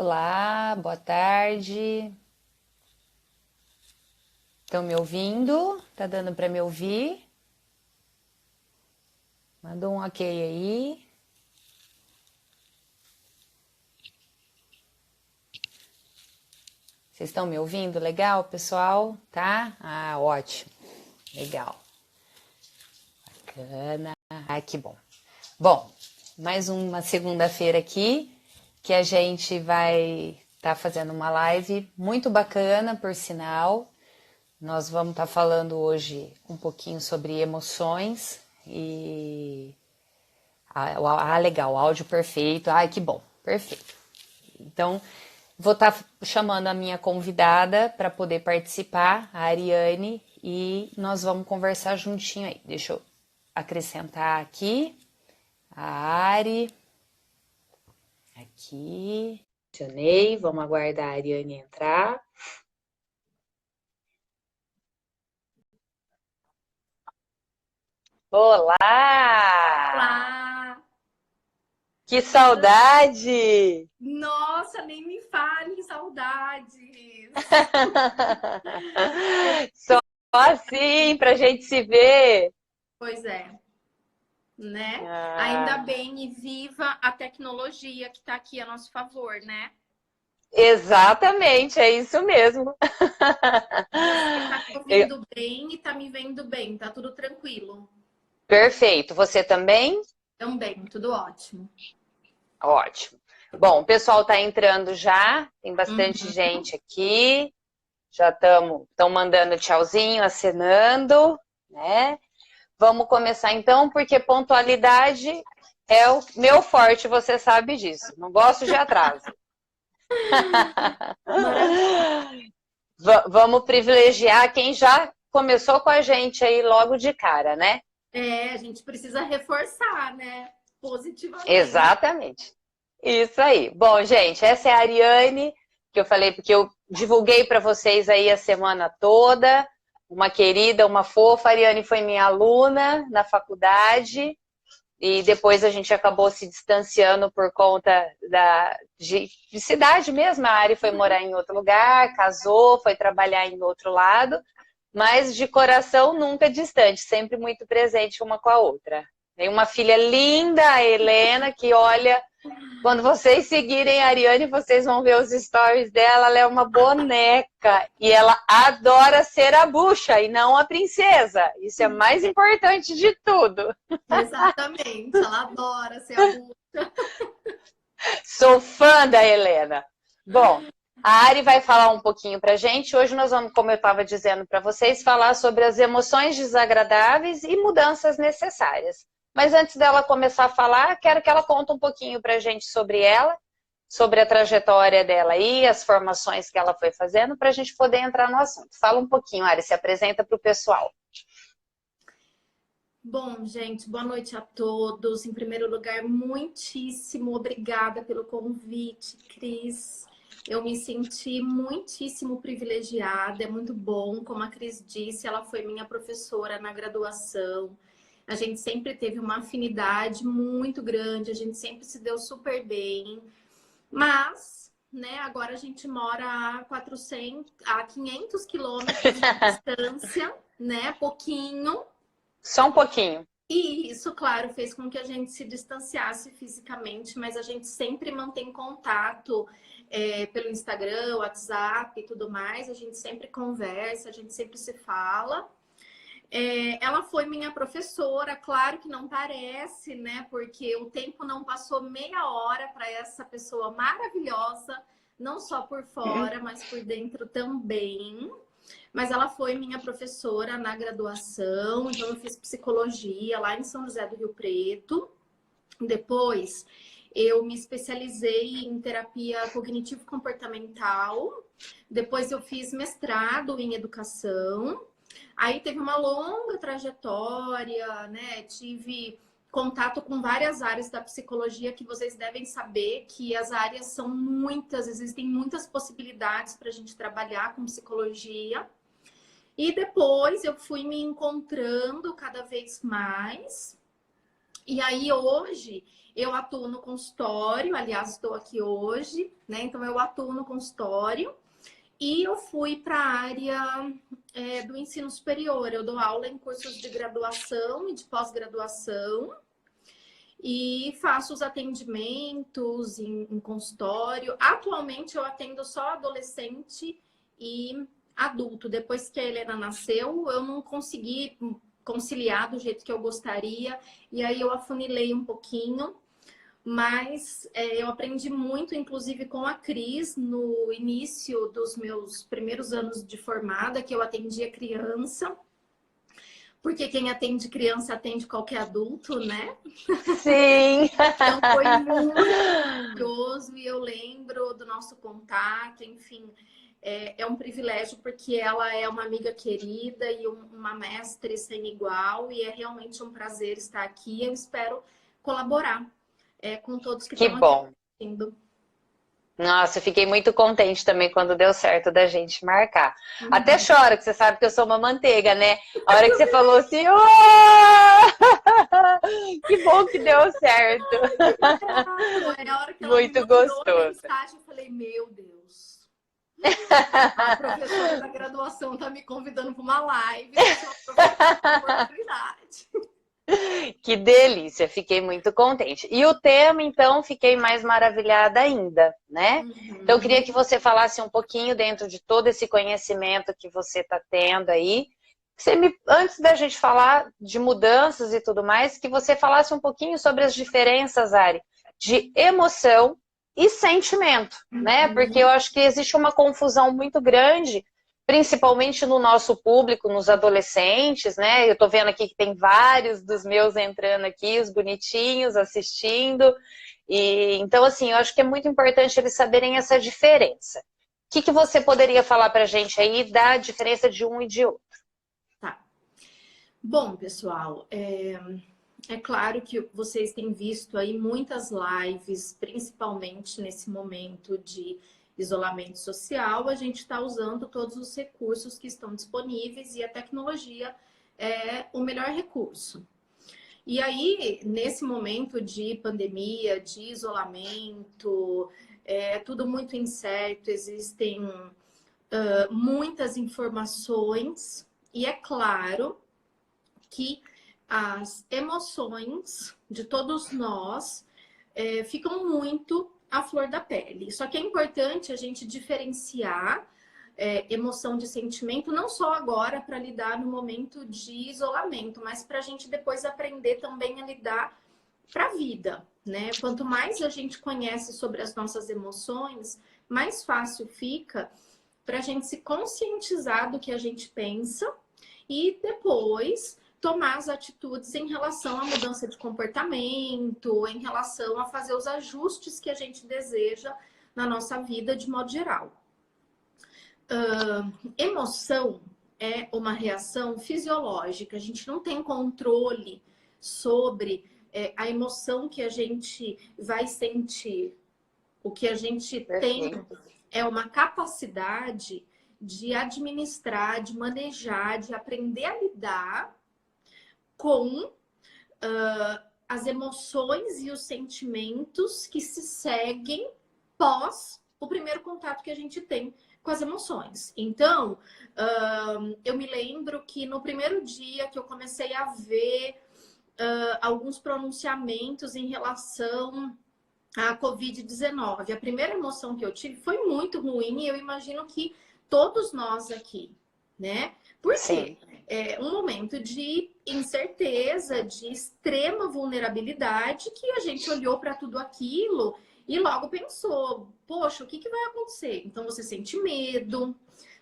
Olá, boa tarde. Estão me ouvindo? Tá dando para me ouvir? Manda um ok aí. Vocês estão me ouvindo? Legal, pessoal? Tá? Ah, ótimo. Legal. Bacana. Ai, que bom. Bom, mais uma segunda-feira aqui que a gente vai estar fazendo uma live muito bacana, por sinal. Nós vamos estar falando hoje um pouquinho sobre emoções e... legal, áudio perfeito. Ai, que bom, perfeito. Então, vou estar chamando a minha convidada para poder participar, a Ariane, e nós vamos conversar juntinho aí. Deixa eu acrescentar aqui a Ari. Aqui. Adicionei, vamos aguardar a Ariane entrar. Olá! Olá! Que saudade! Nossa, nem me fale em saudades! Só assim pra gente se ver. Pois é, né? Ainda Ah, bem e viva a tecnologia que está aqui a nosso favor, né? exatamente, é isso mesmo. Você está me Eu- ouvindo bem e está me vendo bem, tá tudo tranquilo. Perfeito. Você também? Também, tudo ótimo. Ótimo. Bom, o pessoal está entrando já, tem bastante Uhum. gente aqui. Já estão mandando tchauzinho, acenando, né? Vamos começar então, porque pontualidade é o meu forte, você sabe disso. Não gosto de atraso. Maravilha. Vamos privilegiar quem já começou com a gente aí logo de cara, né? É, a gente precisa reforçar, né? Positivamente. Exatamente. Isso aí. Bom, gente, essa é a Ariane, que eu falei, porque eu divulguei para vocês aí a semana toda. Uma querida, uma fofa. A Ariane foi minha aluna na faculdade. E depois a gente acabou se distanciando por conta de cidade mesmo. A Ari foi morar em outro lugar, casou, foi trabalhar em outro lado, mas de coração nunca distante, sempre muito presente uma com a outra. Tem uma filha linda, a Helena, que olha, quando vocês seguirem a Ariane, vocês vão ver os stories dela, ela é uma boneca e ela adora ser a bucha e não a princesa. Isso é mais importante de tudo. Exatamente, ela adora ser a bucha. Sou fã da Helena. Bom, a Ari vai falar um pouquinho para a gente. Hoje nós vamos, como eu estava dizendo para vocês, falar sobre as emoções desagradáveis e mudanças necessárias. Mas antes dela começar a falar, quero que ela conte um pouquinho para a gente sobre ela, sobre a trajetória dela aí, as formações que ela foi fazendo, para a gente poder entrar no assunto. Fala um pouquinho, Ari, se apresenta para o pessoal. Bom, gente, boa noite a todos. Em primeiro lugar, muitíssimo obrigada pelo convite, Cris. Eu me senti muitíssimo privilegiada, é muito bom. Como a Cris disse, ela foi minha professora na graduação. A gente sempre teve uma afinidade muito grande, a gente sempre se deu super bem. Mas, né, agora a gente mora a 500 quilômetros de distância, né, pouquinho. Só um pouquinho. E isso, claro, fez com que a gente se distanciasse fisicamente, mas a gente sempre mantém contato pelo Instagram, WhatsApp e tudo mais. A gente sempre conversa, a gente sempre se fala. Ela foi minha professora, claro que não parece, né? Porque o tempo não passou meia hora para essa pessoa maravilhosa, não só por fora, mas por dentro também. Mas ela foi minha professora na graduação, então eu fiz psicologia lá em São José do Rio Preto. Depois eu me especializei em terapia cognitivo-comportamental. Depois eu fiz mestrado em educação. Aí teve uma longa trajetória, né? Tive contato com várias áreas da psicologia que vocês devem saber que as áreas são muitas, existem muitas possibilidades para a gente trabalhar com psicologia. E depois eu fui me encontrando cada vez mais. E aí hoje eu atuo no consultório, aliás, estou aqui hoje, né? Então, eu atuo no consultório e eu fui para a área do ensino superior. Eu dou aula em cursos de graduação e de pós-graduação e faço os atendimentos em consultório. Atualmente, eu atendo só adolescente e adulto. Depois que a Helena nasceu, eu não consegui conciliar do jeito que eu gostaria, e aí eu afunilei um pouquinho, mas eu aprendi muito, inclusive com a Cris, no início dos meus primeiros anos de formada, que eu atendia criança, porque quem atende criança atende qualquer adulto, né? Sim! Então foi muito maravilhoso, e eu lembro do nosso contato, enfim. É um privilégio, porque ela é uma amiga querida e uma mestre sem igual, e é realmente um prazer estar aqui. Eu espero colaborar com todos que Que estão bom! aqui assistindo. Nossa, eu fiquei muito contente também quando deu certo da gente marcar. Até choro, que você sabe que eu sou uma manteiga, né? A hora que você falou assim, que bom que deu certo. A hora que ela Muito me mandou a gostoso. mensagem, eu falei, meu Deus. A professora da graduação está me convidando para uma live, deixa eu aproveitar a oportunidade. Que delícia, fiquei muito contente. E o tema, então, fiquei mais maravilhada ainda, né? Então, eu queria que você falasse um pouquinho dentro de todo esse conhecimento que você está tendo aí. Antes da gente falar de mudanças e tudo mais, que você falasse um pouquinho sobre as diferenças, Ari, de emoção e sentimento, né? Porque eu acho que existe uma confusão muito grande, principalmente no nosso público, nos adolescentes, né? Eu tô vendo aqui que tem vários dos meus entrando aqui, os bonitinhos, assistindo. E então, assim, eu acho que é muito importante eles saberem essa diferença. O que você poderia falar pra gente aí da diferença de um e de outro? Tá. Bom, pessoal, é claro que vocês têm visto aí muitas lives, principalmente nesse momento de isolamento social. A gente está usando todos os recursos que estão disponíveis e a tecnologia é o melhor recurso. E aí, nesse momento de pandemia, de isolamento, é tudo muito incerto, existem muitas informações, e é claro que as emoções de todos nós ficam muito à flor da pele. Só que é importante a gente diferenciar emoção de sentimento, não só agora para lidar no momento de isolamento, mas para a gente depois aprender também a lidar para a vida, né? Quanto mais a gente conhece sobre as nossas emoções, mais fácil fica para a gente se conscientizar do que a gente pensa e depois tomar as atitudes em relação à mudança de comportamento, em relação a fazer os ajustes que a gente deseja na nossa vida de modo geral. Emoção é uma reação fisiológica. A gente não tem controle sobre a emoção que a gente vai sentir. O que a gente tem é uma capacidade de administrar, de manejar, de aprender a lidar com as emoções e os sentimentos que se seguem pós o primeiro contato que a gente tem com as emoções. Então, eu me lembro que no primeiro dia que eu comecei a ver alguns pronunciamentos em relação à Covid-19, a primeira emoção que eu tive foi muito ruim, e eu imagino que todos nós aqui, né? Por quê? É um momento de incerteza, de extrema vulnerabilidade, que a gente olhou para tudo aquilo e logo pensou, poxa, o que vai acontecer? Então você sente medo,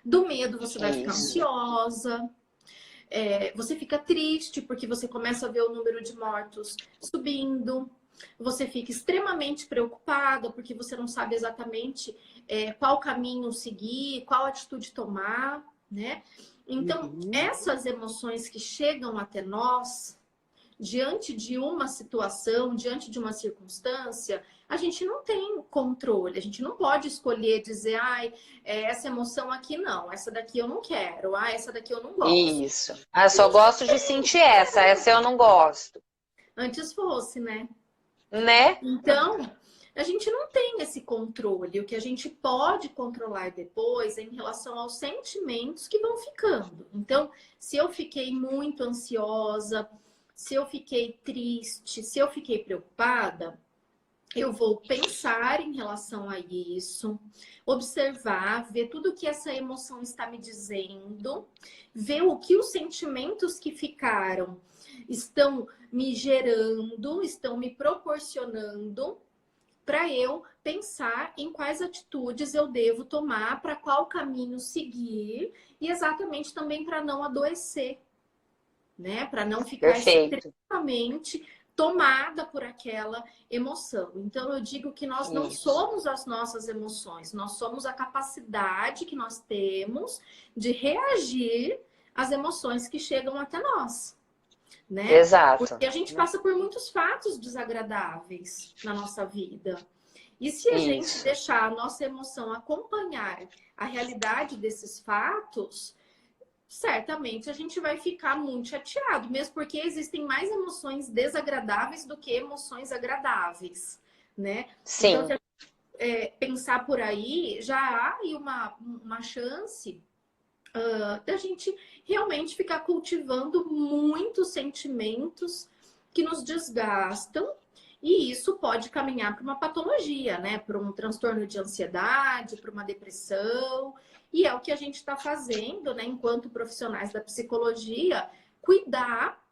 do medo você vai ficar ansiosa, você fica triste porque você começa a ver o número de mortos subindo, você fica extremamente preocupada porque você não sabe exatamente qual caminho seguir, qual atitude tomar, né? Então, essas emoções que chegam até nós, diante de uma situação, diante de uma circunstância, a gente não tem controle, a gente não pode escolher dizer, ai, essa emoção aqui não, essa daqui eu não quero, essa daqui eu não gosto. Isso. Só gosto de sentir essa eu não gosto. Antes fosse, né? Né? Então, a gente não tem esse controle. O que a gente pode controlar depois é em relação aos sentimentos que vão ficando. Então, se eu fiquei muito ansiosa, se eu fiquei triste, se eu fiquei preocupada, eu vou pensar em relação a isso, observar, ver tudo que essa emoção está me dizendo, ver o que os sentimentos que ficaram estão me gerando, estão me proporcionando, para eu pensar em quais atitudes eu devo tomar, para qual caminho seguir, e exatamente também para não adoecer, né? Para não ficar Perfeito. extremamente tomada por aquela emoção. Então eu digo que nós não Isso. somos as nossas emoções, nós somos a capacidade que nós temos de reagir às emoções que chegam até nós, né? Exato. Porque a gente passa por muitos fatos desagradáveis na nossa vida. E se a gente Isso. deixar a nossa emoção acompanhar a realidade desses fatos, certamente a gente vai ficar muito chateado, mesmo porque existem mais emoções desagradáveis do que emoções agradáveis, né? Então, Sim. se a gente pensar por aí, já há aí uma chance da gente realmente ficar cultivando muitos sentimentos que nos desgastam, e isso pode caminhar para uma patologia, né? Para um transtorno de ansiedade, para uma depressão. E é o que a gente está fazendo, né? Enquanto profissionais da psicologia, cuidar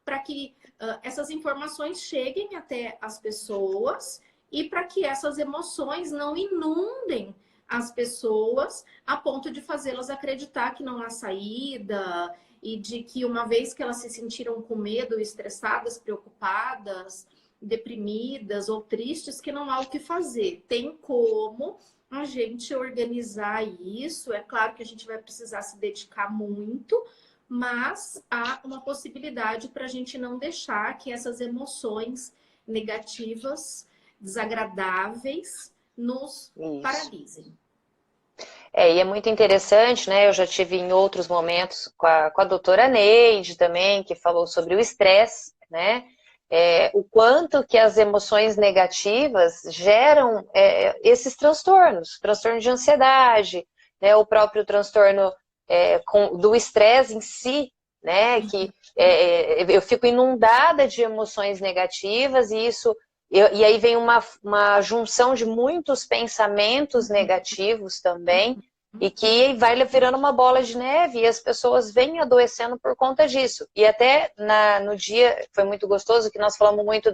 para que essas informações cheguem até as pessoas e para que essas emoções não inundem as pessoas a ponto de fazê-las acreditar que não há saída e de que uma vez que elas se sentiram com medo, estressadas, preocupadas, deprimidas ou tristes, que não há o que fazer. Tem como a gente organizar isso. É claro que a gente vai precisar se dedicar muito, mas há uma possibilidade para a gente não deixar que essas emoções negativas, desagradáveis, nos Isso. paralisem. E é muito interessante, né? Eu já tive em outros momentos com a doutora Neide também, que falou sobre o estresse, né? O quanto que as emoções negativas geram esses transtornos, transtorno de ansiedade, né? O próprio transtorno do estresse em si, né? Que eu fico inundada de emoções negativas e isso e aí vem uma junção de muitos pensamentos negativos também, e que vai virando uma bola de neve, e as pessoas vêm adoecendo por conta disso. E até no dia, foi muito gostoso, que nós falamos muito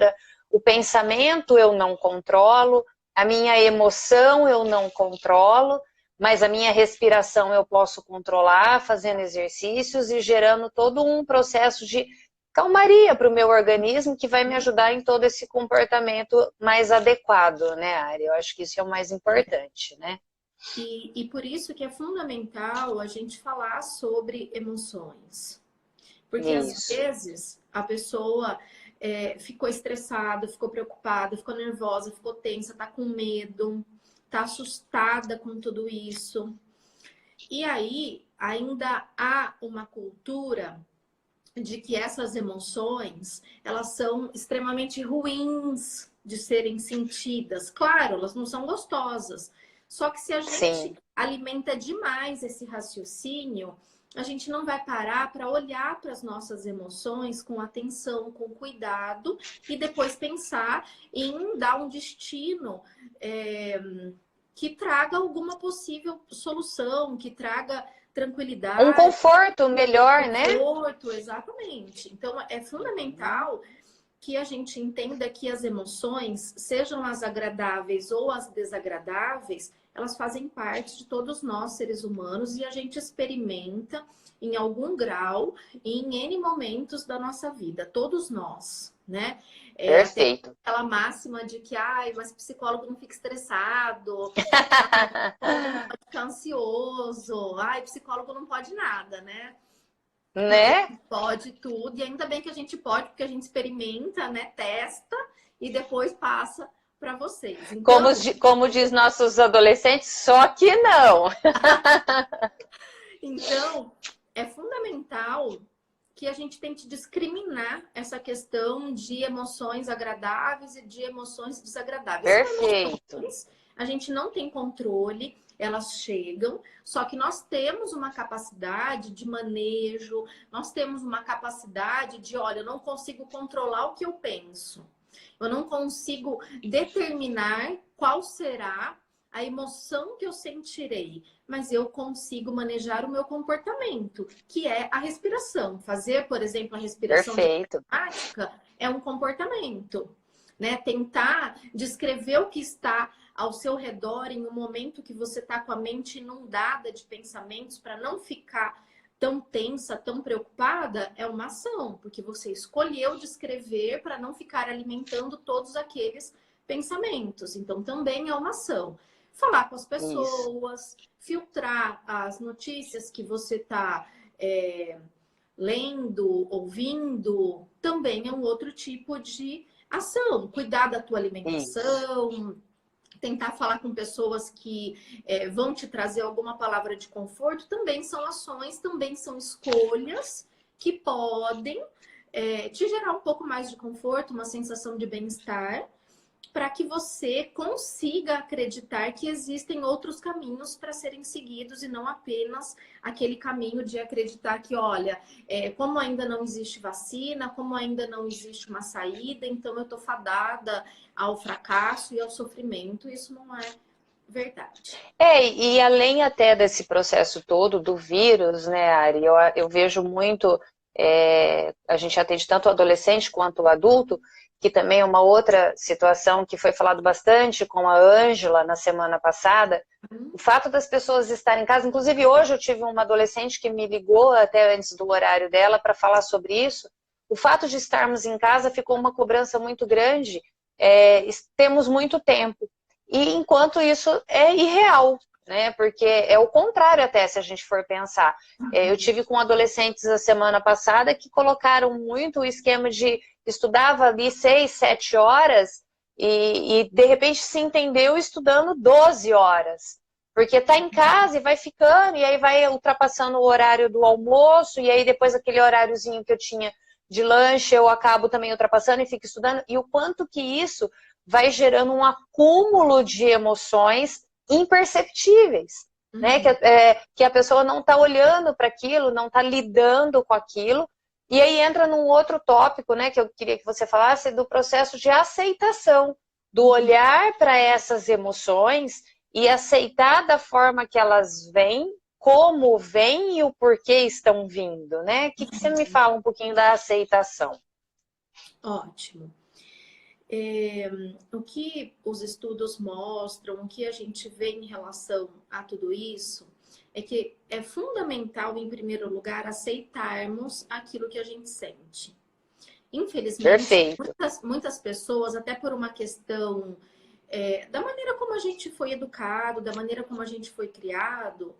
o pensamento eu não controlo, a minha emoção eu não controlo, mas a minha respiração eu posso controlar, fazendo exercícios e gerando todo um processo de calmaria para o meu organismo, que vai me ajudar em todo esse comportamento mais adequado, né, Ari? Eu acho que isso é o mais importante, né? E por isso que é fundamental a gente falar sobre emoções. Porque às Isso. vezes a pessoa ficou estressada, ficou preocupada, ficou nervosa, ficou tensa, tá com medo, tá assustada com tudo isso. E aí ainda há uma cultura de que essas emoções, elas são extremamente ruins de serem sentidas. Claro, elas não são gostosas. Só que se a gente Sim. alimenta demais esse raciocínio, a gente não vai parar para olhar para as nossas emoções com atenção, com cuidado, e depois pensar em dar um destino que traga alguma possível solução, que traga Um tranquilidade, conforto melhor, né? conforto, exatamente. Então, é fundamental que a gente entenda que as emoções, sejam as agradáveis ou as desagradáveis, elas fazem parte de todos nós, seres humanos, e a gente experimenta em algum grau, em N momentos da nossa vida, todos nós, né? Até Perfeito. aquela máxima de que, mas psicólogo não fica estressado, psicólogo não pode ficar ansioso, psicólogo não pode nada, né? Mas a Né? gente pode tudo, e ainda bem que a gente pode, porque a gente experimenta, né? Testa e depois passa para vocês. Então, Como diz nossos adolescentes, só que não. então, é fundamental que a gente tente discriminar essa questão de emoções agradáveis e de emoções desagradáveis. Perfeito. Emoções, a gente não tem controle, elas chegam, só que nós temos uma capacidade de manejo, nós temos uma capacidade de, olha, eu não consigo controlar o que eu penso. Eu não consigo determinar qual será a emoção que eu sentirei, mas eu consigo manejar o meu comportamento, que é a respiração. Fazer, por exemplo, a respiração diafragmática é um comportamento, né? Tentar descrever o que está ao seu redor em um momento que você está com a mente inundada de pensamentos para não ficar tão tensa, tão preocupada, é uma ação, porque você escolheu descrever para não ficar alimentando todos aqueles pensamentos. Então, também é uma ação. Falar com as pessoas, filtrar as notícias que você está lendo, ouvindo, também é um outro tipo de ação. Cuidar da tua alimentação, tentar falar com pessoas que vão te trazer alguma palavra de conforto, também são ações, também são escolhas que podem te gerar um pouco mais de conforto, uma sensação de bem-estar, para que você consiga acreditar que existem outros caminhos para serem seguidos e não apenas aquele caminho de acreditar que, olha, como ainda não existe vacina, como ainda não existe uma saída, então eu estou fadada ao fracasso e ao sofrimento. Isso não é verdade. E além até desse processo todo do vírus, né, Ari, eu vejo muito, a gente atende tanto o adolescente quanto o adulto, que também é uma outra situação que foi falado bastante com a Ângela na semana passada, o fato das pessoas estarem em casa, inclusive hoje eu tive uma adolescente que me ligou até antes do horário dela para falar sobre isso, o fato de estarmos em casa ficou uma cobrança muito grande, temos muito tempo, e enquanto isso é irreal, né? Porque é o contrário até, se a gente for pensar. Eu tive com adolescentes a semana passada que colocaram muito o esquema de estudava ali 6, 7 horas e de repente se entendeu estudando 12 horas. Porque tá em casa e vai ficando, e aí vai ultrapassando o horário do almoço, e aí depois aquele horáriozinho que eu tinha de lanche eu acabo também ultrapassando e fico estudando. E o quanto que isso vai gerando um acúmulo de emoções imperceptíveis, né? Que a pessoa não está olhando para aquilo, não está lidando com aquilo. E aí entra num outro tópico, né, que eu queria que você falasse, do processo de aceitação, do olhar para essas emoções e aceitar da forma que elas vêm, como vêm e o porquê estão vindo, né? O que você me fala um pouquinho da aceitação? Ótimo. O que os estudos mostram, o que a gente vê em relação a tudo isso, é que é fundamental, em primeiro lugar, aceitarmos aquilo que a gente sente. Infelizmente, muitas pessoas, até por uma questão da maneira como a gente foi educado, da maneira como a gente foi criado,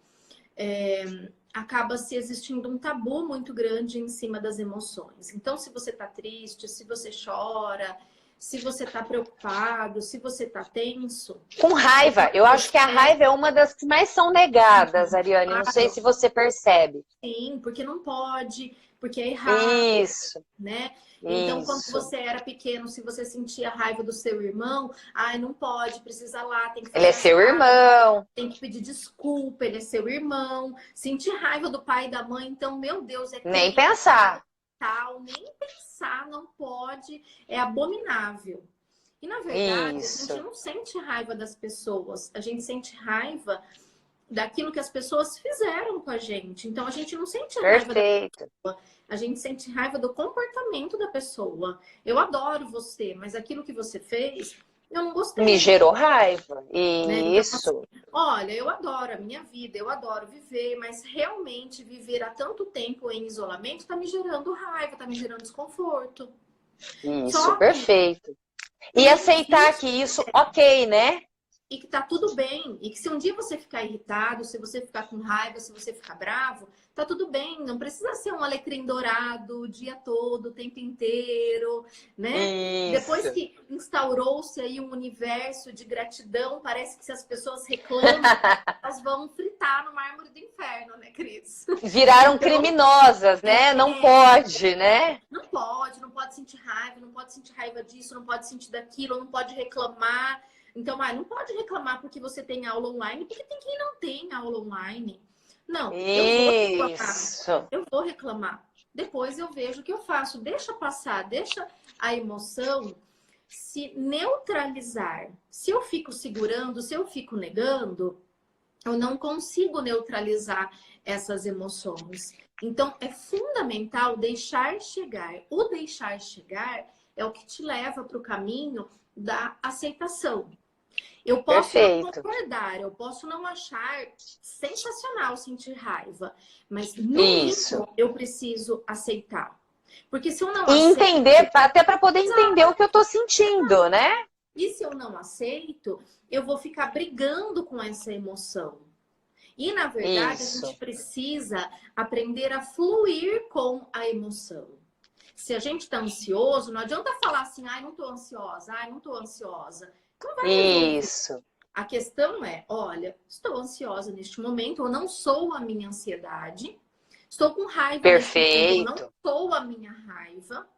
acaba se existindo um tabu muito grande em cima das emoções. Então, se você está triste, se você chora, se você está preocupado, se você está tenso... Com raiva. Eu acho que a raiva é uma das que mais são negadas, Ariane. Não sei se você percebe. Sim, porque não pode, porque é errado. Isso. Né? Então, quando você era pequeno, se você sentia raiva do seu irmão, não pode, precisa lá, tem que fazer. Ele é seu irmão. Tem que pedir desculpa, ele é seu irmão. Sentir raiva do pai e da mãe, então, meu Deus, nem pensar. Nem pensar, não pode, é abominável. E na verdade, a gente não sente raiva das pessoas, a gente sente raiva daquilo que as pessoas fizeram com a gente. Então a gente não sente raiva da pessoa, a gente sente raiva do comportamento da pessoa. Eu adoro você, mas aquilo que você fez, eu não gostei. Me gerou raiva. Isso. Então, assim, olha, eu adoro a minha vida, eu adoro viver, mas realmente viver há tanto tempo em isolamento está me gerando raiva, está me gerando desconforto. Isso, perfeito. E aceitar que isso, ok, né? E que tá tudo bem. E que se um dia você ficar irritado, se você ficar com raiva, se você ficar bravo, tá tudo bem. Não precisa ser um alecrim dourado o dia todo, o tempo inteiro, né? Isso. Depois que instaurou-se aí um universo de gratidão, parece que se as pessoas reclamam, elas vão fritar no mármore do inferno, né, Cris? Viraram criminosas, né? Não pode, né? Não pode sentir pode sentir raiva disso, não pode sentir daquilo, não pode reclamar. Então, não pode reclamar porque você tem aula online, porque tem quem não tem aula online. Não, eu vou reclamar. Isso. Eu vou reclamar. Depois eu vejo o que eu faço. Deixa passar, deixa a emoção se neutralizar. Se eu fico segurando, se eu fico negando, eu não consigo neutralizar essas emoções. Então, é fundamental deixar chegar. O deixar chegar é o que te leva para o caminho da aceitação. Eu posso não Perfeito. concordar, eu posso não achar sensacional sentir raiva, mas no Isso. mínimo eu preciso aceitar. Porque se eu não E aceito... entender, até para poder entender o que eu tô sentindo, né? E se eu não aceito, eu vou ficar brigando com essa emoção. E, na verdade, a gente precisa aprender a fluir com a emoção. Se a gente está ansioso, não adianta falar assim, ai, não estou ansiosa, ai, não estou ansiosa. Não vai resolver. Isso. A questão é, olha, estou ansiosa neste momento, eu não sou a minha ansiedade. Estou com raiva neste momento, eu não sou a minha raiva.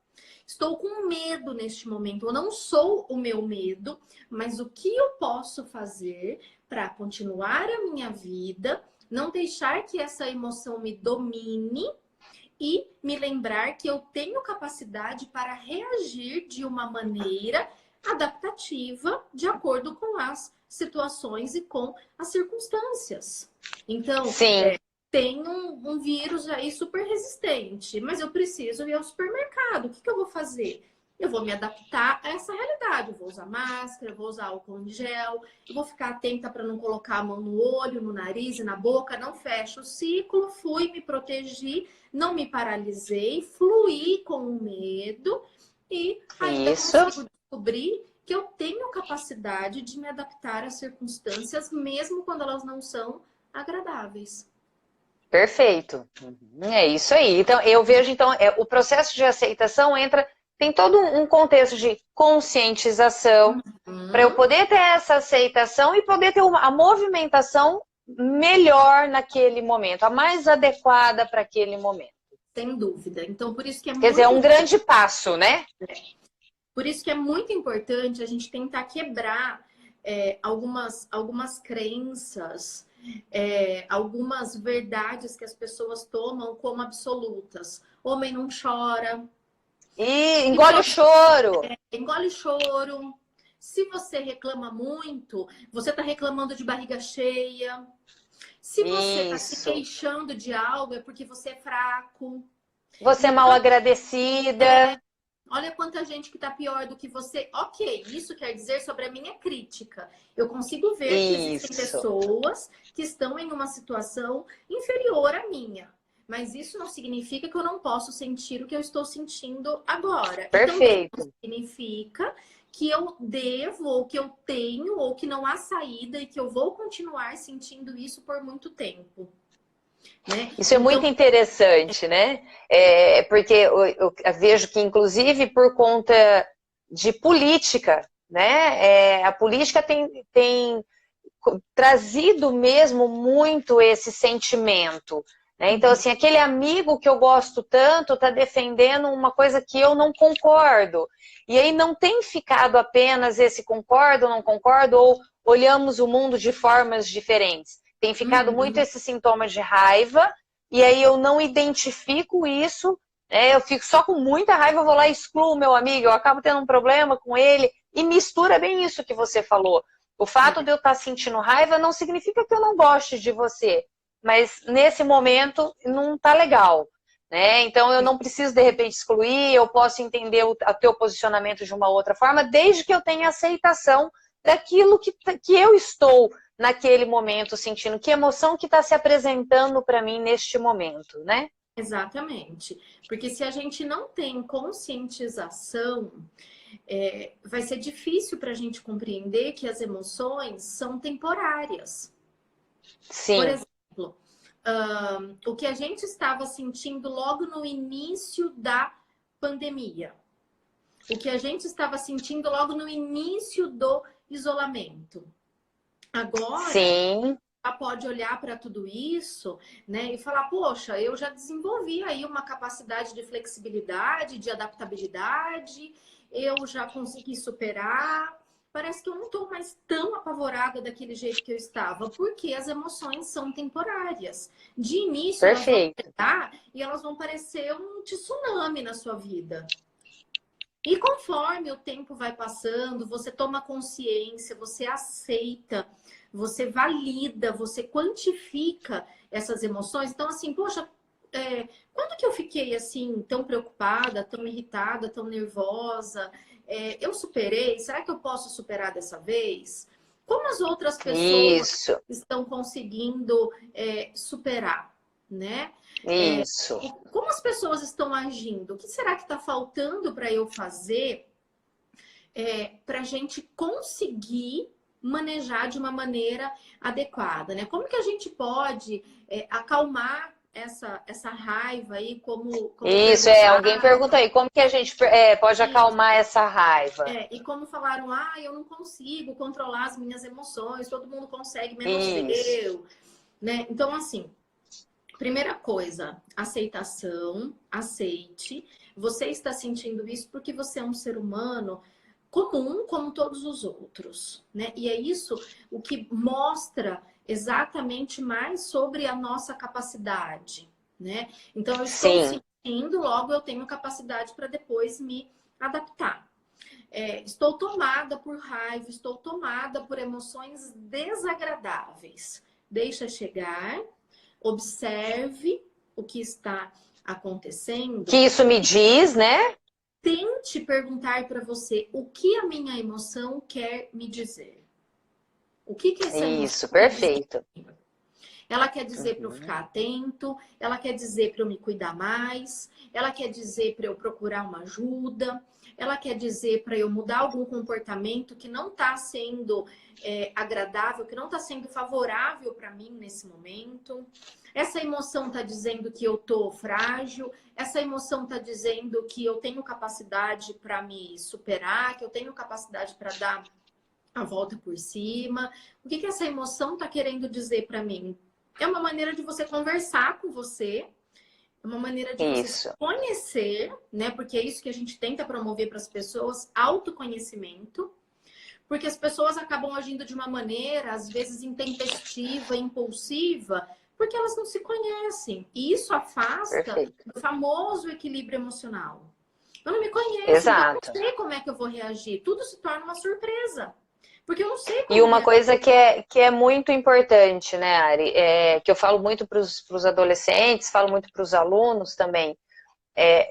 Estou com medo neste momento, eu não sou o meu medo, mas o que eu posso fazer para continuar a minha vida, não deixar que essa emoção me domine e me lembrar que eu tenho capacidade para reagir de uma maneira adaptativa de acordo com as situações e com as circunstâncias. Então, tem um vírus aí super resistente, mas eu preciso ir ao supermercado. O que eu vou fazer? Eu vou me adaptar a essa realidade. Eu vou usar máscara, eu vou usar álcool em gel, eu vou ficar atenta para não colocar a mão no olho, no nariz e na boca, não fecho o ciclo, fui, me protegi, não me paralisei, fluí com o medo e ainda consigo descobrir que eu tenho capacidade de me adaptar às circunstâncias, mesmo quando elas não são agradáveis. Perfeito. É isso aí. Então, eu vejo, então, o processo de aceitação tem todo um contexto de conscientização, para eu poder ter essa aceitação e poder ter a movimentação melhor naquele momento, a mais adequada para aquele momento. Sem dúvida. Então, por isso que é Quer dizer, é um grande passo, né? Por isso que é muito importante a gente tentar quebrar algumas crenças, algumas verdades que as pessoas tomam como absolutas. Homem não chora. E engole o choro. Engole choro. Se você reclama muito, você está reclamando de barriga cheia. Se você está se queixando de algo, é porque você é fraco. Você é mal agradecida. Olha quanta gente que tá pior do que você. Ok, isso quer dizer sobre a minha crítica. Eu consigo ver que existem pessoas que estão em uma situação inferior à minha. Mas isso não significa que eu não posso sentir o que eu estou sentindo agora. Perfeito. Então, não significa que eu devo, ou que eu tenho, ou que não há saída e que eu vou continuar sentindo isso por muito tempo. Né? Isso é muito interessante, né? Porque eu vejo que, inclusive, por conta de política, né? A política tem trazido mesmo muito esse sentimento. Né? Então, assim, aquele amigo que eu gosto tanto está defendendo uma coisa que eu não concordo. E aí não tem ficado apenas esse concordo, não concordo, ou olhamos o mundo de formas diferentes. Tem ficado muito esse sintoma de raiva, e aí eu não identifico isso, né? Eu fico só com muita raiva, eu vou lá e excluo o meu amigo, eu acabo tendo um problema com ele, e mistura bem isso que você falou. O fato de eu estar sentindo raiva não significa que eu não goste de você, mas nesse momento não tá legal, né? Então eu não preciso de repente excluir, eu posso entender o teu posicionamento de uma outra forma, desde que eu tenha aceitação daquilo que eu estou naquele momento sentindo, que emoção que está se apresentando para mim neste momento, né? Exatamente. Porque se a gente não tem conscientização, vai ser difícil para a gente compreender que as emoções são temporárias. Sim. Por exemplo, o que a gente estava sentindo logo no início da pandemia. O que a gente estava sentindo logo no início do isolamento. Agora, sim, ela pode olhar para tudo isso, né, e falar, poxa, eu já desenvolvi aí uma capacidade de flexibilidade, de adaptabilidade, eu já consegui superar. Parece que eu não estou mais tão apavorada daquele jeito que eu estava, porque as emoções são temporárias. De início, elas vão Perfeito. chegar e elas vão parecer um tsunami na sua vida. E conforme o tempo vai passando, você toma consciência, você aceita, você valida, você quantifica essas emoções. Então, assim, poxa, quando que eu fiquei assim, tão preocupada, tão irritada, tão nervosa? Eu superei? Será que eu posso superar dessa vez? Como as outras pessoas Isso, estão conseguindo superar, né? isso. Como as pessoas estão agindo? O que será que está faltando para eu fazer para a gente conseguir manejar de uma maneira adequada, né? Como que a gente pode acalmar essa raiva aí, como Isso, alguém perguntar, pergunta aí, como que a gente pode acalmar essa raiva? e como falaram, eu não consigo controlar as minhas emoções, todo mundo consegue, menos Isso, eu, né? Então, assim, primeira coisa, aceitação, aceite. Você está sentindo isso porque você é um ser humano comum como todos os outros, né? E é isso o que mostra exatamente mais sobre a nossa capacidade, né? Então eu estou sim, sentindo, logo eu tenho capacidade para depois me adaptar. Estou tomada por raiva, estou tomada por emoções desagradáveis. Deixa chegar, observe o que está que acontecendo. isso me diz, né? Tente perguntar para você o que a minha emoção quer me dizer. O que essa emoção Isso, quer dizer? perfeito. Ela quer dizer para eu Uhum. ficar atento, ela quer dizer para eu me cuidar mais, ela quer dizer para eu procurar uma ajuda, ela quer dizer para eu mudar algum comportamento que não está sendo agradável, que não está sendo favorável para mim nesse momento. Essa emoção está dizendo que eu estou frágil, essa emoção está dizendo que eu tenho capacidade para me superar, que eu tenho capacidade para dar a volta por cima. O que essa emoção está querendo dizer para mim? É uma maneira de você conversar com você, é uma maneira de você se Isso, conhecer, né? Porque é isso que a gente tenta promover para as pessoas, autoconhecimento. Porque as pessoas acabam agindo de uma maneira, às vezes intempestiva, impulsiva, porque elas não se conhecem. E isso afasta perfeito. do famoso equilíbrio emocional. Eu não me conheço, então eu não Exato. sei como é que eu vou reagir. Tudo se torna uma surpresa. Porque eu não sei E como uma reagir. coisa que é muito importante, né, Ari, que eu falo muito para os adolescentes, falo muito para os alunos também,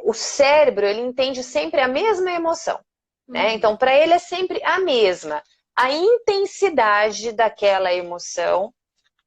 o cérebro, ele entende sempre a mesma emoção, né? Uhum. Então, para ele é sempre a mesma. A intensidade daquela emoção,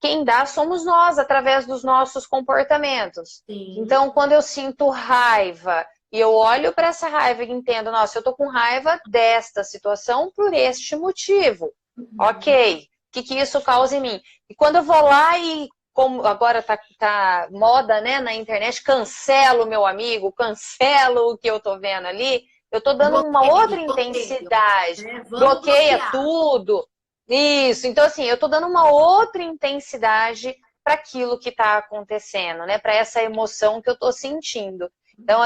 quem dá somos nós, através dos nossos comportamentos. Sim. Então, quando eu sinto raiva e eu olho para essa raiva e entendo, nossa, eu tô com raiva desta situação por este motivo. Uhum. Ok, o que isso causa em mim? E quando eu vou lá e, como agora tá moda, né, na internet, cancelo o meu amigo, cancelo o que eu tô vendo ali, eu tô dando uma outra Bloqueio, intensidade, né? Vamos bloqueia bloquear. tudo. Isso, então assim, eu tô dando uma outra intensidade para aquilo que está acontecendo, né? Para essa emoção que eu estou sentindo. Então,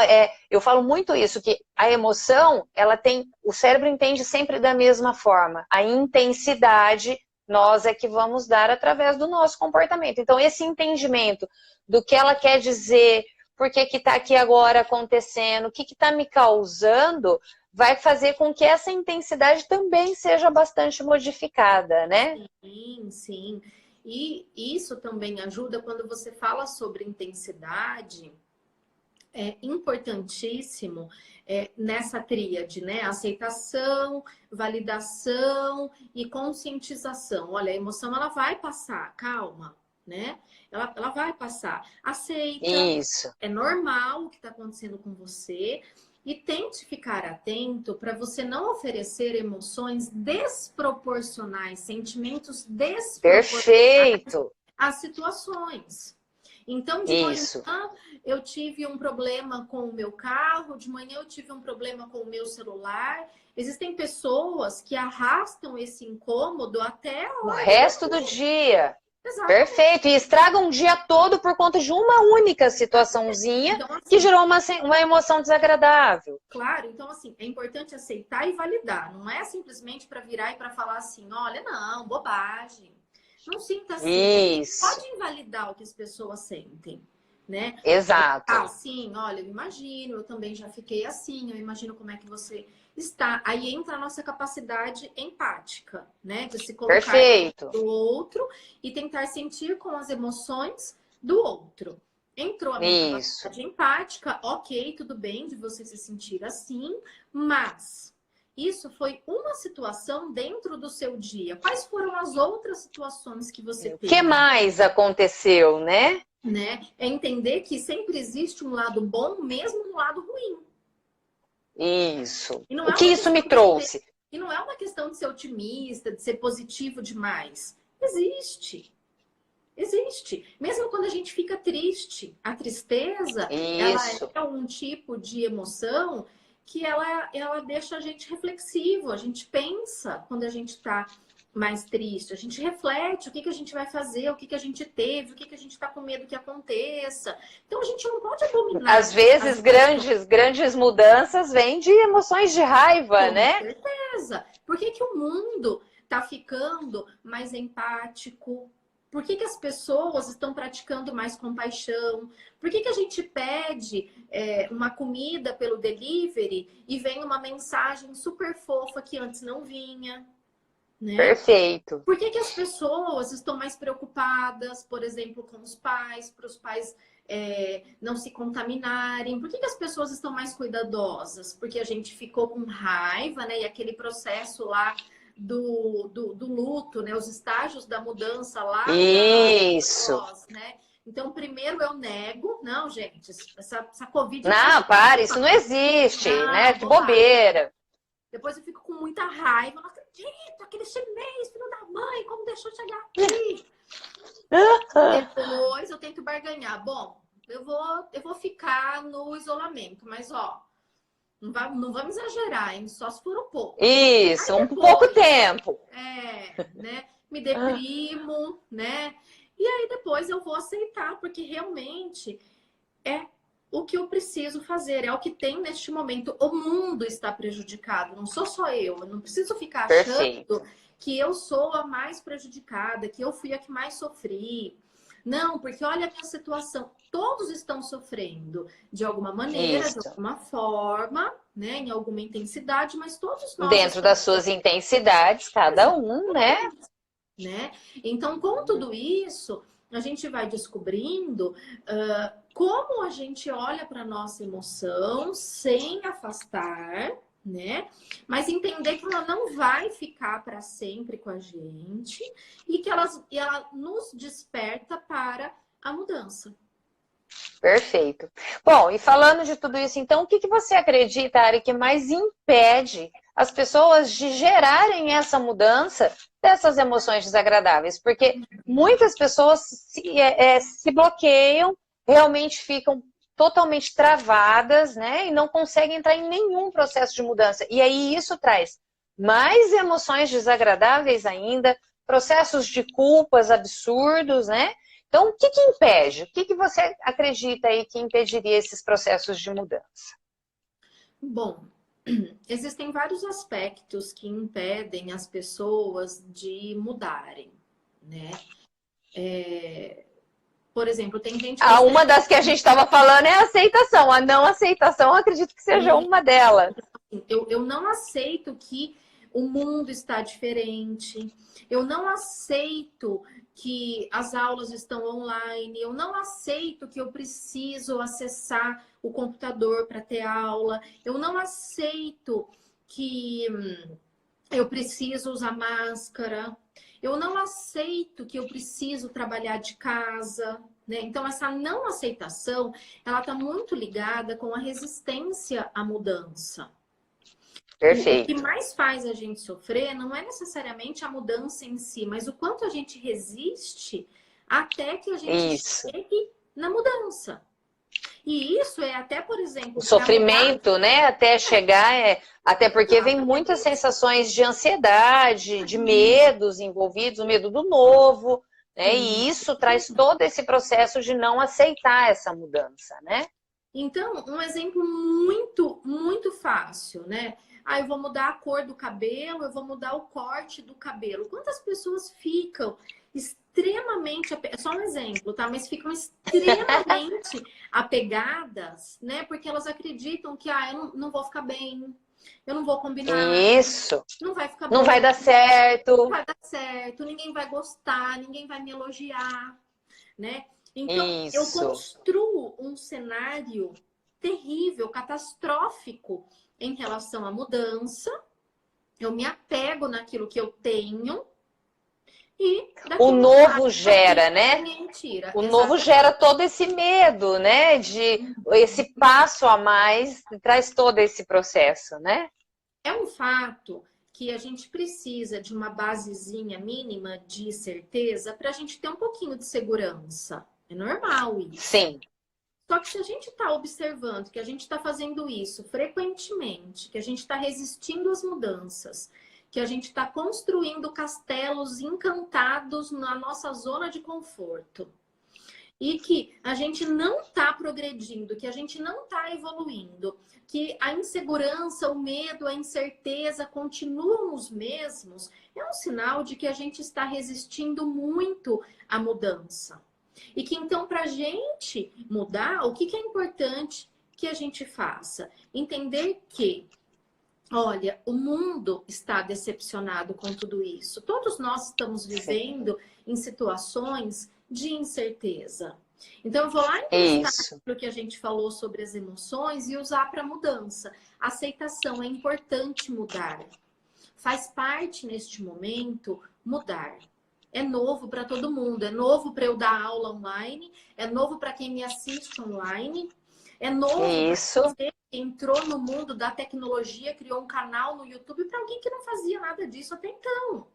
eu falo muito isso, que a emoção, ela tem, o cérebro entende sempre da mesma forma. A intensidade, nós é que vamos dar através do nosso comportamento. Então, esse entendimento do que ela quer dizer, por que está aqui agora acontecendo, o que está me causando, vai fazer com que essa intensidade também seja bastante modificada, né? Sim, sim. E isso também ajuda quando você fala sobre intensidade. É importantíssimo nessa tríade, né? Aceitação, validação e conscientização. Olha, a emoção ela vai passar, calma, né? Ela vai passar. Aceita, Isso. é normal o que está acontecendo com você. E tente ficar atento para você não oferecer emoções desproporcionais, sentimentos desproporcionais Perfeito. às situações. Então, de manhã Isso. eu tive um problema com o meu carro, de manhã eu tive um problema com o meu celular. Existem pessoas que arrastam esse incômodo até a O hora de resto do dormir. dia. Exatamente. Perfeito. E estraga um dia todo por conta de uma única situaçãozinha Então, que assim, gerou uma emoção desagradável. claro, então assim, é importante aceitar e validar. Não é simplesmente para virar e para falar assim, olha, não, bobagem. Não sinta assim, porque Isso. pode invalidar o que as pessoas sentem, né? Exato. Sim, olha, eu imagino, eu também já fiquei assim, eu imagino como é que você está. Aí entra a nossa capacidade empática, né? De se colocar Perfeito. do outro e tentar sentir com as emoções do outro. Entrou a minha Isso. capacidade empática, ok, tudo bem de você se sentir assim, mas isso foi uma situação dentro do seu dia. Quais foram as outras situações que você O que teve? mais aconteceu, né? Né? É entender que sempre existe um lado bom, mesmo no lado ruim. Isso. E não O é que uma isso me questão de ser, trouxe? e não é uma questão de ser otimista, de ser positivo demais. Existe. Existe. Mesmo quando a gente fica triste, a tristeza, ela Isso. é um tipo de emoção que ela deixa a gente reflexivo. A gente pensa quando a gente está mais triste. A gente reflete o que a gente vai fazer, o que a gente teve, o que a gente está com medo que aconteça. Então a gente não pode Às abominar as vezes, emoções. grandes mudanças vêm de emoções de raiva, Com né? certeza. Por que o mundo está ficando mais empático? Por que as pessoas estão praticando mais compaixão? Por que a gente pede uma comida pelo delivery e vem uma mensagem super fofa que antes não vinha, né? Perfeito. Por que as pessoas estão mais preocupadas, por exemplo, com os pais, para os pais não se contaminarem? Por que as pessoas estão mais cuidadosas? Porque a gente ficou com raiva, né? E aquele processo lá do luto, né? Os estágios da mudança lá Isso. nós, né? Então, primeiro eu nego, não, gente, essa Covid não Não, existe. para, isso não existe, né? Não, Que bobagem. bobeira. Depois eu fico com muita raiva. Não acredito, aquele chinês, filho da mãe, como deixou chegar aqui? Depois eu tento barganhar. Bom, eu vou ficar no isolamento, mas ó, não vamos exagerar, hein? Só se for um pouco. Aí Isso, um pouco depois, tempo. né? Me deprimo, né? E aí depois eu vou aceitar, porque realmente é o que eu preciso fazer, é o que tem neste momento. O mundo está prejudicado, não sou só eu não preciso ficar Perfeito. achando que eu sou a mais prejudicada, que eu fui a que mais sofri. Não, porque olha a minha situação. Todos estão sofrendo de alguma maneira, de Isso. alguma forma, né, em alguma intensidade, mas todos nós Dentro das estamos, suas intensidades, cada um, né? né? Então, com tudo isso, a gente vai descobrindo como a gente olha para nossa emoção sem afastar, né? Mas entender que ela não vai ficar para sempre com a gente e que ela nos desperta para a mudança. Perfeito. Bom, e falando de tudo isso, então, o que você acredita, Ari, que mais impede as pessoas de gerarem essa mudança dessas emoções desagradáveis? Porque muitas pessoas se bloqueiam, realmente ficam totalmente travadas, né? E não conseguem entrar em nenhum processo de mudança. E aí isso traz mais emoções desagradáveis ainda, processos de culpas absurdos, né? Então, o que impede? O que você acredita aí que impediria esses processos de mudança? Bom, existem vários aspectos que impedem as pessoas de mudarem, né? Por exemplo, tem gente que... Uma das que a gente estava falando é a aceitação. A não aceitação, eu acredito que seja uma delas. Eu não aceito que o mundo está diferente. Eu não aceito que as aulas estão online. Eu não aceito que eu preciso acessar o computador para ter aula. Eu não aceito que eu preciso usar máscara. Eu não aceito que eu preciso trabalhar de casa. Né? Então, essa não aceitação, ela está muito ligada com a resistência à mudança. O que Perfeito. mais faz a gente sofrer não é necessariamente a mudança em si, mas o quanto a gente resiste até que a gente chegue na mudança. E isso é até, por exemplo... O sofrimento, né? Até chegar... Até porque vem muitas sensações de ansiedade, de medos envolvidos, o medo do novo, né? E isso traz todo esse processo de não aceitar essa mudança, né? Então, um exemplo muito, muito fácil, né? Ah, eu vou mudar a cor do cabelo, eu vou mudar o corte do cabelo. Quantas pessoas ficam extremamente, só um exemplo, tá? Mas ficam extremamente apegadas, né? Porque elas acreditam que, eu não vou ficar bem, eu não vou combinar, Isso. não vai ficar Não bom, vai dar não certo. vai dar certo, ninguém vai gostar, ninguém vai me elogiar, né? Então, eu Isso. construo um cenário terrível, catastrófico em relação à mudança. Eu me apego naquilo que eu tenho e O daqui uma novo parte gera, né? mentira. O novo Exatamente. gera todo esse medo, né? De esse passo a mais traz todo esse processo, né? É um fato que a gente precisa de uma basezinha mínima de certeza para a gente ter um pouquinho de segurança. É normal isso. Sim, Só que se a gente está observando que a gente está fazendo isso frequentemente, que a gente está resistindo às mudanças, que a gente está construindo castelos encantados na nossa zona de conforto e que a gente não está progredindo, que a gente não está evoluindo, que a insegurança, o medo, a incerteza continuam os mesmos, é um sinal de que a gente está resistindo muito à mudança. E que então, para a gente mudar, o que é importante que a gente faça? Entender que, olha, o mundo está decepcionado com tudo isso. Todos nós estamos vivendo em situações de incerteza. Então, eu vou lá emprestar isso. o que a gente falou sobre as emoções e usar para mudança. Aceitação, é importante mudar. Faz parte, neste momento, mudar. É novo para todo mundo. É novo para eu dar aula online. É novo para quem me assiste online. É novo para Isso. você que entrou no mundo da tecnologia, criou um canal no YouTube para alguém que não fazia nada disso até então.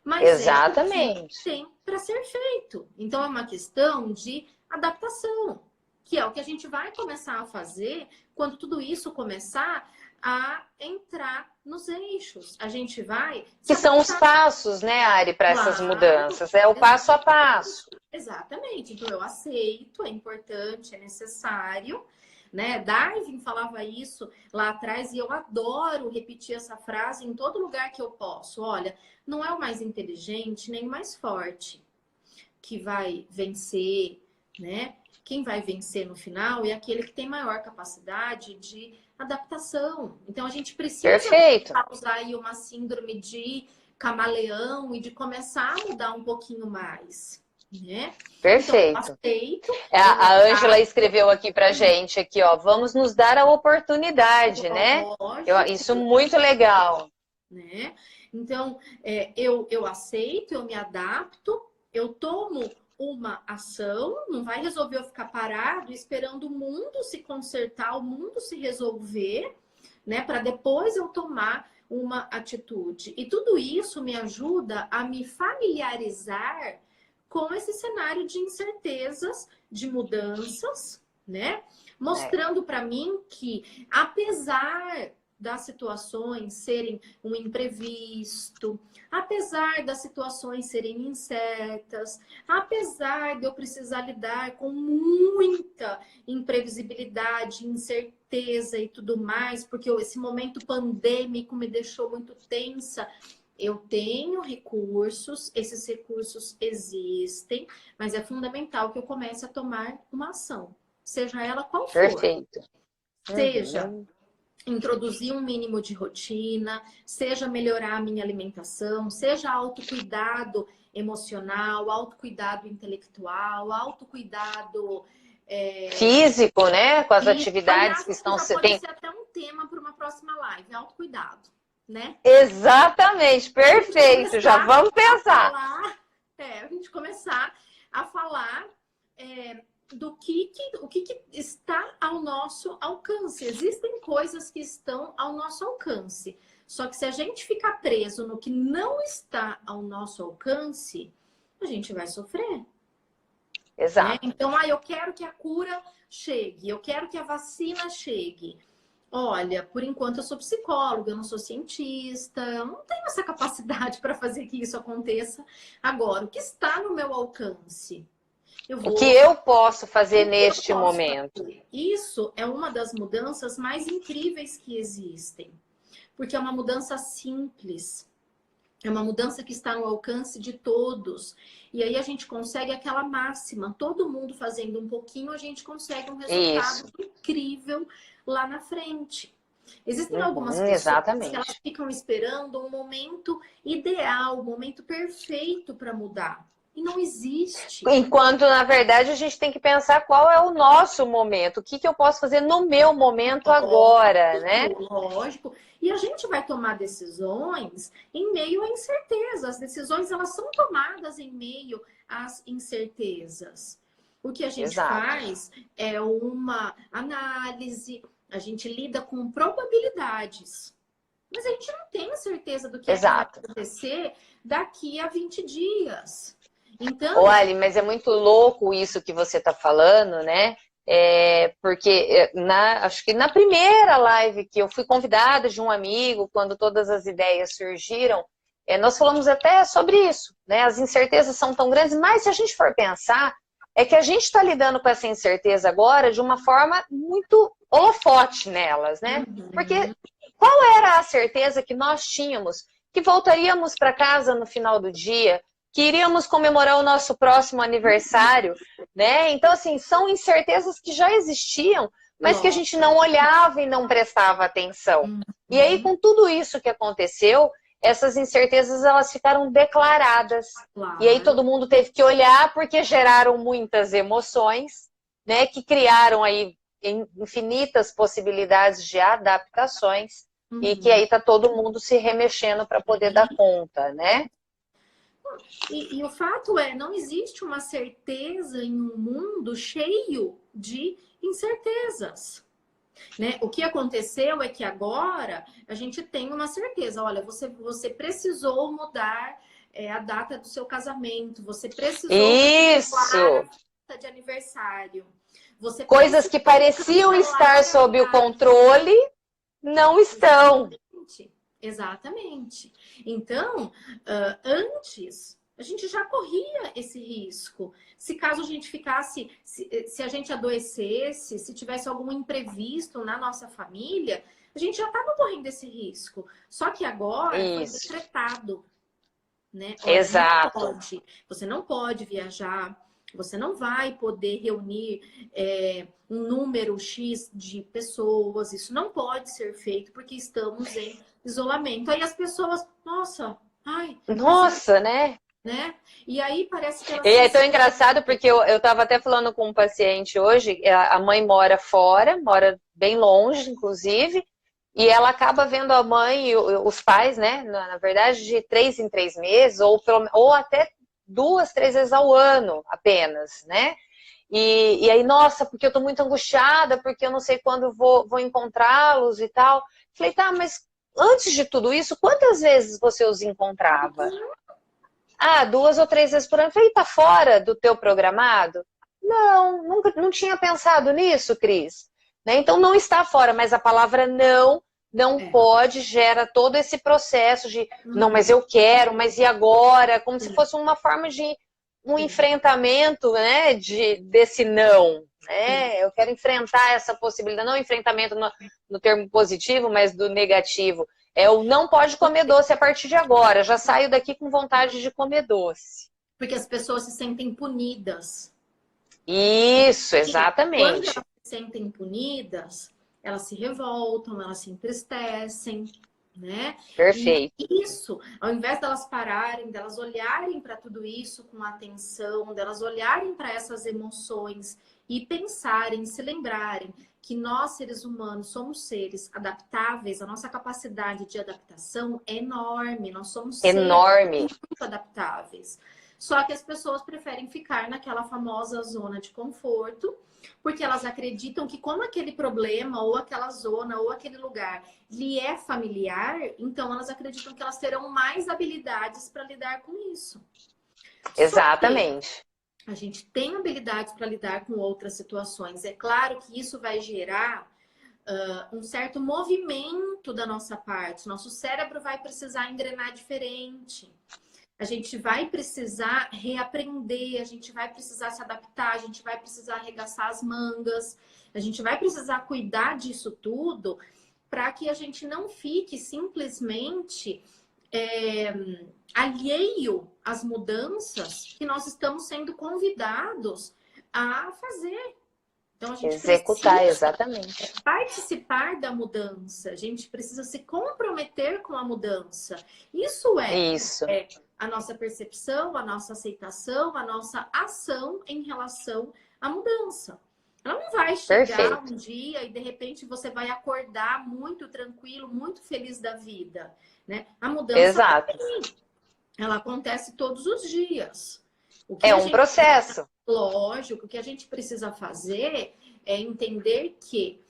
Mas é o que Exatamente. tem para ser feito. Então é uma questão de adaptação, que é o que a gente vai começar a fazer quando tudo isso começar a entrar nos eixos. A gente vai se Que são os adaptar. passos, né, Ari, para essas Claro, mudanças. É o passo a passo. exatamente. Então eu aceito, é importante, é necessário, né? Darwin falava isso lá atrás e eu adoro repetir essa frase em todo lugar que eu posso. Olha, não é o mais inteligente nem o mais forte que vai vencer, né? Quem vai vencer no final é aquele que tem maior capacidade de adaptação. Então a gente precisa Perfeito. usar aí uma síndrome de camaleão e de começar a mudar um pouquinho mais, né? Então, eu Perfeito. aceito, eu me A Ângela adapto, escreveu aqui pra gente, aqui, ó, vamos nos dar a oportunidade, né? Isso lógico, muito legal. né? Então, eu aceito, eu me adapto, eu tomo uma ação, não vai resolver eu ficar parado esperando o mundo se consertar, o mundo se resolver, né? Para depois eu tomar uma atitude. E tudo isso me ajuda a me familiarizar com esse cenário de incertezas, de mudanças, né? Mostrando para mim que, apesar das situações serem um imprevisto, apesar das situações serem incertas, apesar de eu precisar lidar com muita imprevisibilidade, incerteza e tudo mais, porque esse momento pandêmico me deixou muito tensa. Eu tenho recursos, esses recursos existem, mas é fundamental que eu comece a tomar uma ação, seja ela qual for. Perfeito. Seja introduzir um mínimo de rotina, seja melhorar a minha alimentação, seja autocuidado emocional, autocuidado intelectual, autocuidado Físico, né? Com as físico. atividades Aliás, que acho que estão... já pode ser até um tema para uma próxima live, autocuidado, né? Exatamente, A gente perfeito. Já começar vamos a pensar. falar, a gente começar a falar do que está ao nosso alcance. Existem coisas que estão ao nosso alcance. Só que se a gente ficar preso no que não está ao nosso alcance, a gente vai sofrer. Né? Exato. Então, eu quero que a cura chegue, eu quero que a vacina chegue. Olha, por enquanto eu sou psicóloga, eu não sou cientista, eu não tenho essa capacidade para fazer que isso aconteça. Agora, o que está no meu alcance? Eu O que vou. eu posso fazer O que eu neste posso momento? fazer? Isso é uma das mudanças mais incríveis que existem, porque é uma mudança simples. É uma mudança que está no alcance de todos. E aí a gente consegue aquela máxima. Todo mundo fazendo um pouquinho, a gente consegue um resultado Isso. incrível lá na frente. Existem algumas pessoas que elas Exatamente. ficam esperando um momento ideal, um momento perfeito para mudar. E não existe. Enquanto, na verdade, a gente tem que pensar qual é o nosso momento, o que que eu posso fazer no meu momento agora, né? Lógico. E a gente vai tomar decisões em meio à incerteza. As decisões, elas são tomadas em meio às incertezas. O que a gente Exato, faz é uma análise, a gente lida com probabilidades. Mas a gente não tem certeza do que é que vai exato. acontecer daqui a 20 dias. Então, Olha, mas é muito louco isso que você está falando, né? Porque acho que na primeira live que eu fui convidada de um amigo, quando todas as ideias surgiram, nós falamos até sobre isso, né? As incertezas são tão grandes, mas se a gente for pensar, é que a gente está lidando com essa incerteza agora de uma forma muito holofote nelas, né? Porque qual era a certeza que nós tínhamos que voltaríamos para casa no final do dia, que iríamos comemorar o nosso próximo aniversário, né? Então, assim, são incertezas que já existiam, mas que a gente não olhava e não prestava atenção. E aí, com tudo isso que aconteceu, essas incertezas, elas ficaram declaradas. E aí todo mundo teve que olhar, porque geraram muitas emoções, né? Que criaram aí infinitas possibilidades de adaptações, e que aí tá todo mundo se remexendo para poder dar conta, né? E o fato é, não existe uma certeza em um mundo cheio de incertezas. Né? O que aconteceu é que agora a gente tem uma certeza. Olha, você precisou mudar a data do seu casamento, você precisou cancelar Isso! a festa de aniversário. Você Coisas que precisou pareciam estar cancelar a sob o viagem. controle, não estão. Exatamente. Então, antes, a gente já corria esse risco. Se caso a gente ficasse, se a gente adoecesse, se tivesse algum imprevisto na nossa família, a gente já estava correndo esse risco. Só que agora foi Isso. decretado, né? Olha, não Exato. pode, você não pode viajar, você não vai poder reunir um número X de pessoas, isso não pode ser feito porque estamos em isolamento. Aí as pessoas, nossa, ai, Nossa, né? né? E aí parece que elas E se é tão engraçado porque eu estava até falando com um paciente hoje, a mãe mora fora, mora bem longe, inclusive, e ela acaba vendo a mãe e os pais, né, na verdade, de 3 em 3 meses, ou até 2, 3 vezes ao ano apenas, né? E aí, nossa, porque eu tô muito angustiada, porque eu não sei quando vou encontrá-los e tal. Falei, tá, mas antes de tudo isso, quantas vezes você os encontrava? Ah, 2 ou 3 vezes por ano. Falei, tá fora do teu programado? Não, nunca, não tinha pensado nisso, Cris. Né? Então não está fora, mas a palavra não pode, gera todo esse processo de não, mas eu quero, mas e agora? Como se fosse uma forma de um enfrentamento, né, desse não. Né? Eu quero enfrentar essa possibilidade, não enfrentamento no termo positivo, mas do negativo. O não pode comer doce a partir de agora. Já saio daqui com vontade de comer doce. Porque as pessoas se sentem punidas. Isso, E quando exatamente. elas se sentem punidas, elas se revoltam, elas se entristecem, né? Perfeito. E isso, ao invés delas pararem, delas olharem para tudo isso com atenção, delas olharem para essas emoções e pensarem, se lembrarem que nós, seres humanos, somos seres adaptáveis, a nossa capacidade de adaptação é enorme, nós somos seres Enorme. muito adaptáveis. Só que as pessoas preferem ficar naquela famosa zona de conforto, porque elas acreditam que como aquele problema, ou aquela zona, ou aquele lugar lhe é familiar, então elas acreditam que elas terão mais habilidades para lidar com isso. Exatamente. A gente tem habilidades para lidar com outras situações. É claro que isso vai gerar um certo movimento da nossa parte. Nosso cérebro vai precisar engrenar diferente. A gente vai precisar reaprender, a gente vai precisar se adaptar, a gente vai precisar arregaçar as mangas, a gente vai precisar cuidar disso tudo para que a gente não fique simplesmente alheio às mudanças que nós estamos sendo convidados a fazer. Então, a gente Executar, precisa exatamente. participar da mudança, a gente precisa se comprometer com a mudança. Isso é a nossa percepção, a nossa aceitação, a nossa ação em relação à mudança. Ela não vai chegar um dia e de repente você vai acordar muito tranquilo, muito feliz da vida, né? A mudança ela acontece todos os dias. É um processo. Lógico, o que a gente precisa fazer é entender que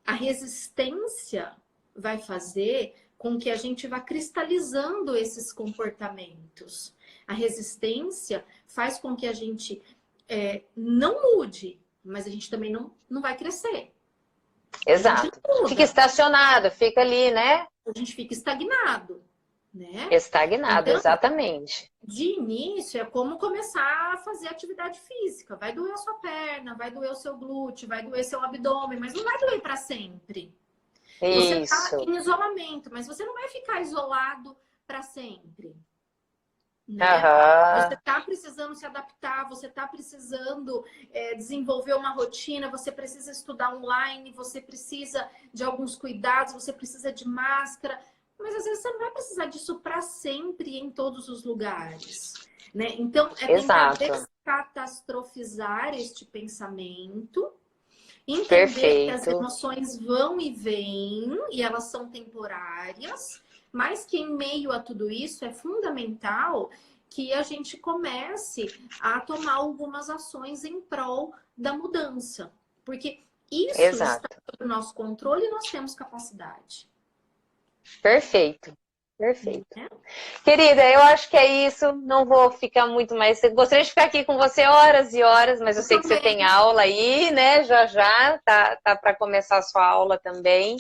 a resistência vai fazer com que a gente vá cristalizando esses comportamentos. A resistência faz com que a gente não mude, mas a gente também não vai crescer. Exato. Fica estacionado, fica ali, né? A gente fica estagnado, né? Estagnado, então, exatamente. De início, é como começar a fazer atividade física. Vai doer a sua perna, vai doer o seu glúteo, vai doer seu abdômen, mas não vai doer para sempre. Você está em isolamento, mas você não vai ficar isolado para sempre. Né? Você está precisando se adaptar, você está precisando desenvolver uma rotina, você precisa estudar online, você precisa de alguns cuidados, você precisa de máscara. Mas às vezes você não vai precisar disso para sempre em todos os lugares, né? Então, tentar descatastrofizar este pensamento, entender que as emoções vão e vêm e elas são temporárias, mas que em meio a tudo isso é fundamental que a gente comece a tomar algumas ações em prol da mudança, porque isso está sob o nosso controle e nós temos capacidade. Perfeito. Querida, eu acho que é isso. Não vou ficar muito mais. Gostaria de ficar aqui com você horas e horas, mas eu sei que você tem aula aí, né? Já tá para começar a sua aula também.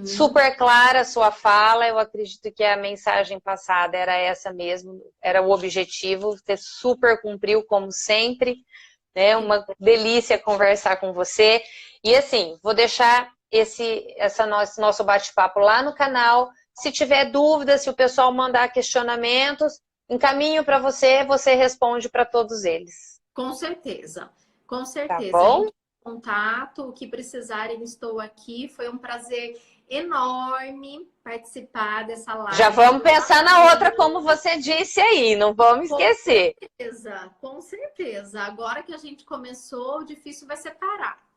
Super clara a sua fala. Eu acredito que a mensagem passada era essa mesmo, era o objetivo. Você super cumpriu, como sempre. É uma delícia conversar com você. E assim, vou deixar esse nosso bate-papo lá no canal. Se tiver dúvidas, se o pessoal mandar questionamentos, encaminho para você, você responde para todos eles. Com certeza. Tá bom? Contato, o que precisarem, estou aqui. Foi um prazer enorme participar dessa live. Já vamos pensar na outra, como você disse aí, não vamos esquecer. Com certeza. Agora que a gente começou, o difícil vai ser parar.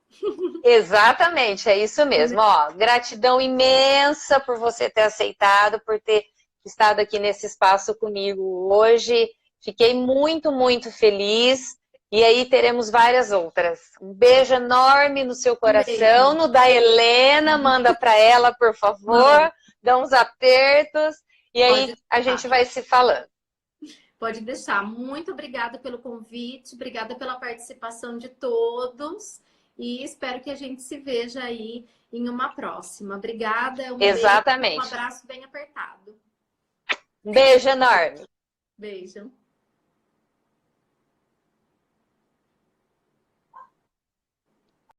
Exatamente, é isso mesmo. Ó, gratidão imensa por você ter aceitado, por ter estado aqui nesse espaço comigo hoje. Fiquei muito, muito feliz. E aí teremos várias outras. Um beijo enorme no seu coração, no da Helena. Manda para ela, por favor. Dá uns apertos. E aí a gente vai se falando. Pode deixar. Muito obrigada pelo convite. Obrigada pela participação de todos. E espero que a gente se veja aí em uma próxima. Obrigada. Exatamente. Um abraço bem apertado. Um beijo enorme. Beijo.